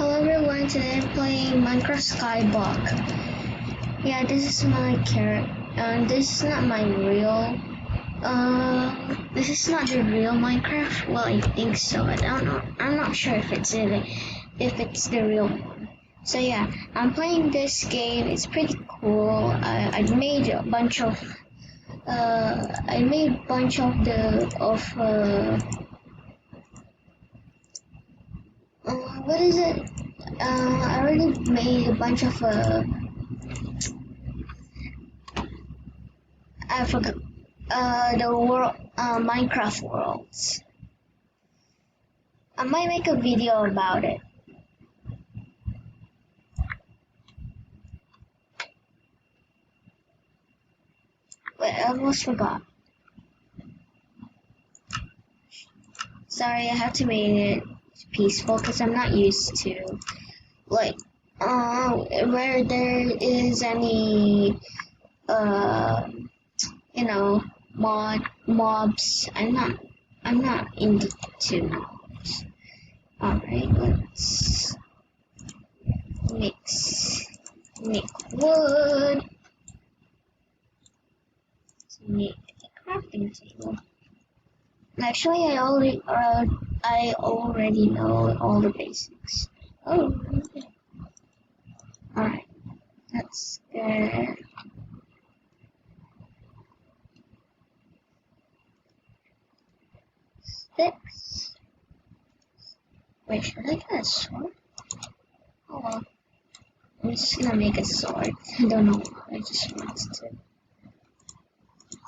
Hello everyone, today I'm playing Minecraft Skyblock. Yeah, this is my character. This is not my real. This is not the real Minecraft. Well, I think so. I don't know. I'm not sure if it's the real one. So yeah, I'm playing this game. It's pretty cool. I made a bunch of. What is it? I already made a bunch of I forgot the world Minecraft worlds. I might make a video about it. Wait, I almost forgot. Sorry, I have to make it peaceful because I'm not used to like where there is any mobs. I'm not into mobs. Alright, let's make wood to make a crafting table. Actually, I already know all the basics. Oh, okay. Alright, that's good. Sticks. Wait, should I get a sword? Oh well. I'm just gonna make a sword. I don't know why, I just want to.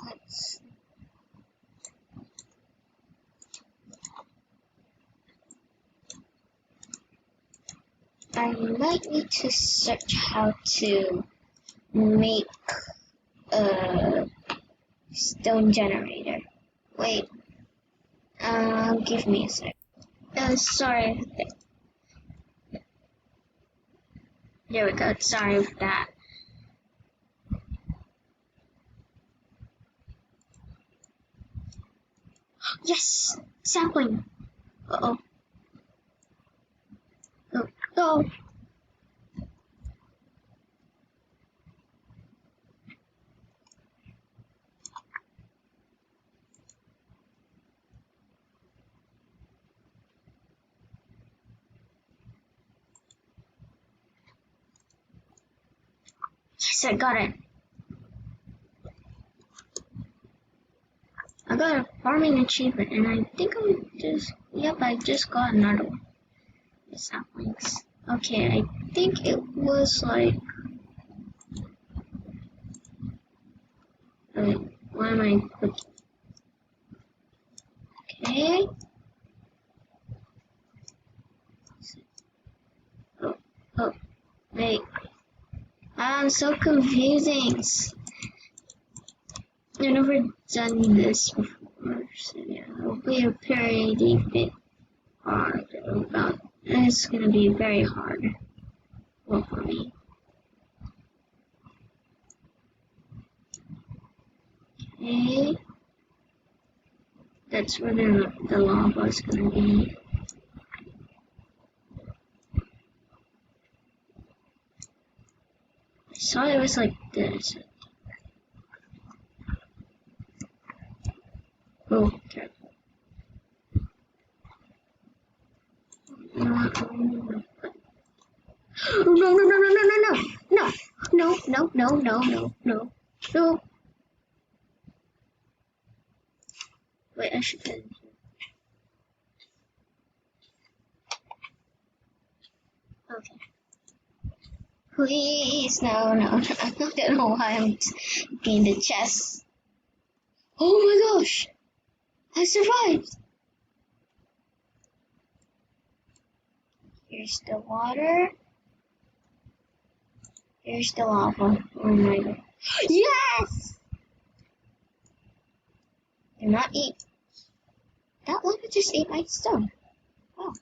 Let's. I might need to search how to make a stone generator. Wait. Give me a sec. Sorry. There we go. Sorry for that. Yes! Sapling! Uh-oh. Oh, oh! Yes, I got it. I got a farming achievement, and I think I just got another one. The saplings. Okay, I think it was like, what am I clicking? Okay. Oh, wait. I'm so confusing. I've never done this before, so yeah, it'll be a pretty bit hard. It's gonna be very hard. Well, for me. Okay. That's where the lava is gonna be. I saw it was like this. Oh, careful. No, no. Wait, I should get in here. Okay. Please, no. I don't know why I'm in the chest. Oh my gosh! I survived! Here's the water. Here's the lava. Oh my god. Yes! Do not eat. That lava just ate my stone. Wow.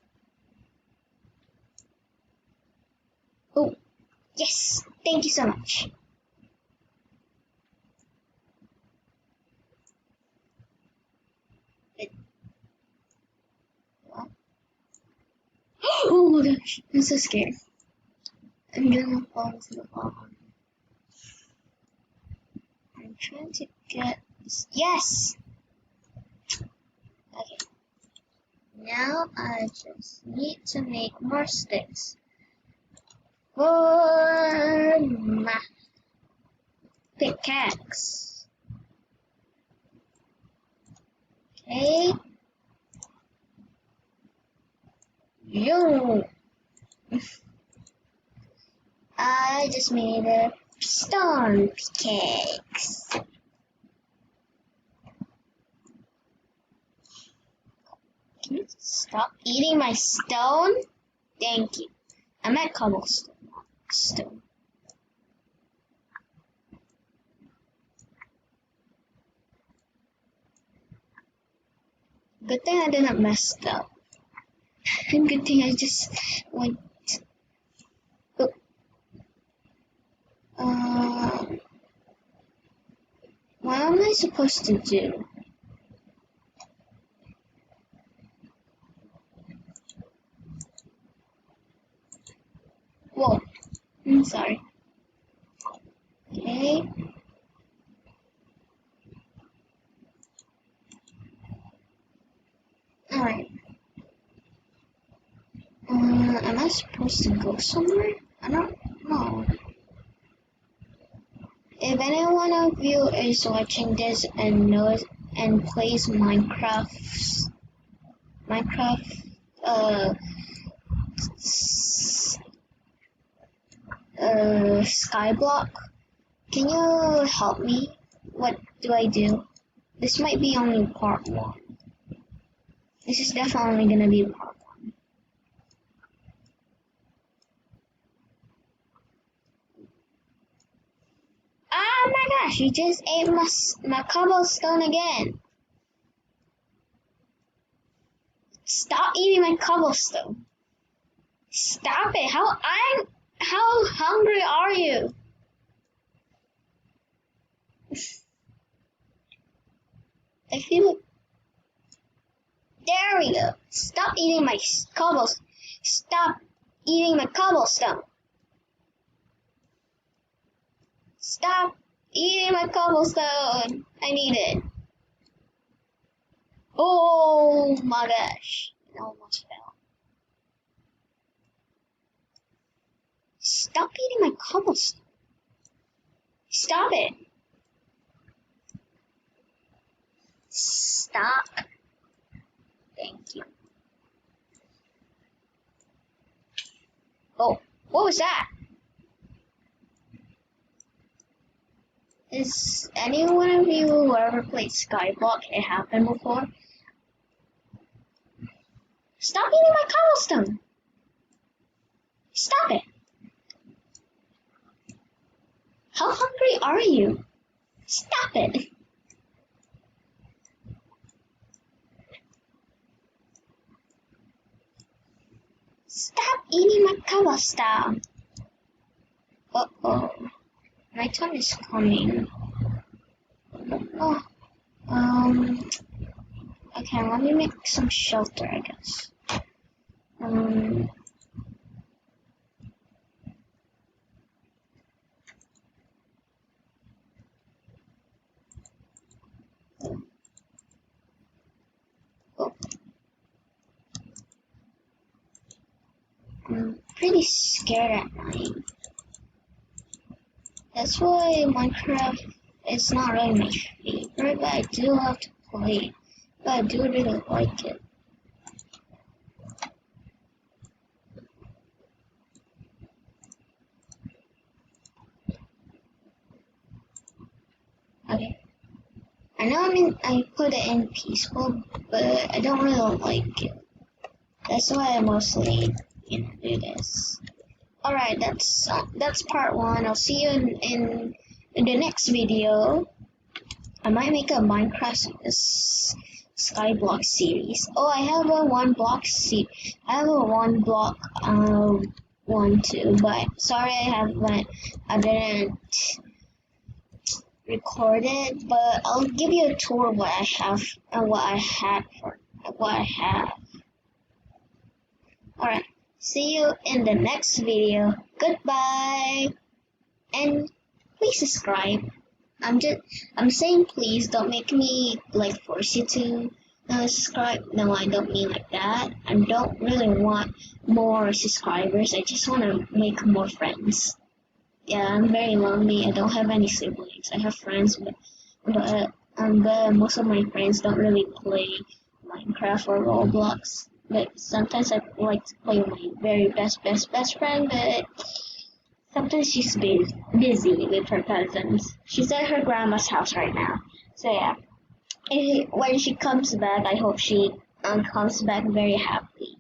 Oh, yes! Thank you so much. What? Oh Oh gosh, I'm so scared. I'm gonna fall into the lava. I'm trying to get this. Yes! Okay. Now I just need to make more sticks for my pickaxe. Okay. Yo! I just made a stone pickaxe. Can you stop eating my stone? Thank you. I'm at cobblestone, not stone. Good thing I didn't mess up. Good thing I just went. What am I supposed to do? Whoa. I'm sorry. Okay. Alright. Am I supposed to go somewhere? I don't know. If any one of you is watching this and knows and plays Minecraft, Skyblock, can you help me? What do I do? This might be only part 1. This is definitely gonna be part 1. Oh my gosh, you just ate my cobblestone again. Stop eating my cobblestone. Stop it. How hungry are you? I feel like, there we go. Stop eating my cobblestone. Stop eating my cobblestone. Stop eating my cobblestone. I need it. Oh my gosh. It almost fell. Stop eating my cobblestone. Stop it. Stop. Thank you. Oh, what was that? Is any one of you who ever played Skyblock it happened before? Stop eating my cobblestone! Stop it! How hungry are you? Stop it! Stop eating my cobblestone! Uh-oh. My time is coming. Oh, okay, let me make some shelter, I guess. Oh. I'm pretty scared at night. That's why Minecraft is not really my favorite, but I do love to play it. But I do really like it. Okay. I know I put it in peaceful, but I don't really like it. That's why I mostly do this. Alright, that's part 1. I'll see you in the next video. I might make a Minecraft Skyblock series. Oh, I have a one block one too, but sorry I didn't record it, but I'll give you a tour of what I have and what I have. Alright, See you in the next video. Goodbye. And please subscribe. I'm saying please, don't make me like force you to subscribe. No, I don't mean like that. I don't really want more subscribers. I just want to make more friends. Yeah, I'm very lonely. I don't have any siblings. I have friends, but most of my friends don't really play Minecraft or Roblox. But sometimes I like to play with my very best friend, but sometimes she's busy with her cousins. She's at her grandma's house right now. So yeah, when she comes back, I hope she comes back very happy.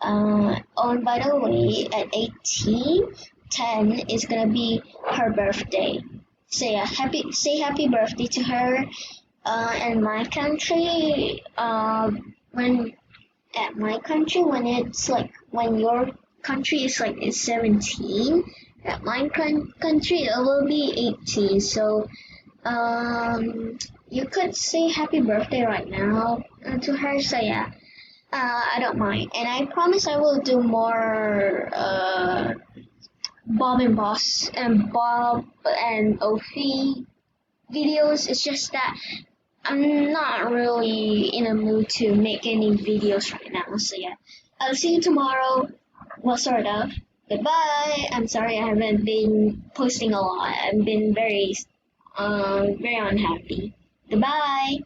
Oh, and by the way, at 18/10 is gonna be her birthday. So yeah, say happy birthday to her. In my country, when at my country, when your country is like it's 17, at my country it will be 18. So you could say happy birthday right now to her. So yeah, I don't mind, and I promise I will do more Bob and Boss and Bob and Ophi videos. It's just that I'm not really in a mood to make any videos right now. So yeah, I'll see you tomorrow. Well, sort of. Goodbye. I'm sorry I haven't been posting a lot. I've been very unhappy. Goodbye.